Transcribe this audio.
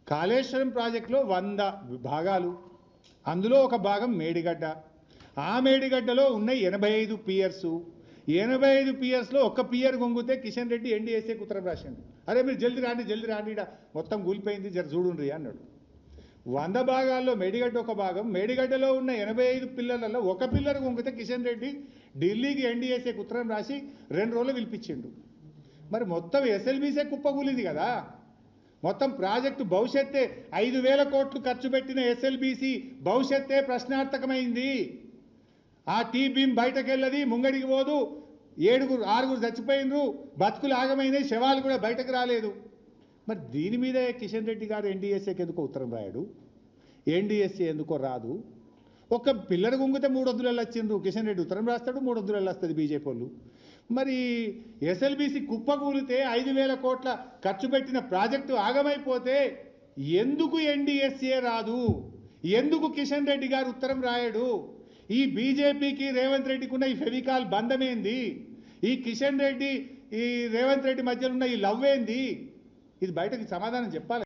కాళేశ్వరం ప్రాజెక్టులో 100 భాగాలు, అందులో ఒక భాగం మేడిగడ్డ. ఆ మేడిగడ్డలో ఉన్న 85 పియర్స్, 85 పియర్స్లో ఒక్క పియర్ గొంగితే కిషన్ రెడ్డి ఎన్డీఎస్ఏకి ఉత్తరం రాసిండు. అరే మీరు జల్దీ రాండి ఈడ మొత్తం కూలిపోయింది, జర చూడుండ్రి అన్నాడు. 100 భాగాల్లో మేడిగడ్డ ఒక భాగం, మేడిగడ్డలో ఉన్న 85 పిల్లర్లలో ఒక పిల్లర్ గొంగితే కిషన్ రెడ్డి ఢిల్లీకి ఎన్డీఎస్ఏకి ఉత్తరం రాసి 2 రోజులు పిలిపించిండు. మరి మొత్తం ఎస్ఎల్బీసే కుప్పకూలింది కదా. మొత్తం ప్రాజెక్టు భవిష్యత్తే 5,000 కోట్లు ఖర్చు పెట్టిన ఎస్ఎల్బీసీ భవిష్యత్తే ప్రశ్నార్థకమైంది. ఆ టీ బీమ్ బయటకెళ్ళది, ముంగడికి పోదు, 6 చచ్చిపోయినరు, బతుకులు ఆగమైనాయి, శవాలు కూడా బయటకు రాలేదు. మరి దీని మీద కిషన్ రెడ్డి గారు ఎన్డీఎస్ఏకి ఎందుకో ఉత్తరం రాయడు, ఎన్డీఎస్ఏ ఎందుకో రాదు. ఒక పిల్లర్ గుంగితే 300 వచ్చిండ్రు, కిషన్ రెడ్డి ఉత్తరం రాస్తాడు, 300 వస్తుంది బీజేపీ వాళ్ళు. మరి ఎస్ఎల్బీసీ కుప్పకూలితే 5,000 కోట్ల ఖర్చు పెట్టిన ప్రాజెక్టు ఆగమైపోతే ఎందుకు ఎన్డీఎస్ఏ రాదు, ఎందుకు కిషన్ రెడ్డి గారు ఉత్తరం రాయడు? ఈ బీజేపీకి రేవంత్ రెడ్డికి ఉన్న ఈ ఫెవికాల్ బంధమేంది? ఈ కిషన్ రెడ్డి ఈ రేవంత్ రెడ్డి మధ్యలో ఉన్న ఈ లవ్ ఏంది? ఇది బయటకి సమాధానం చెప్పాలి.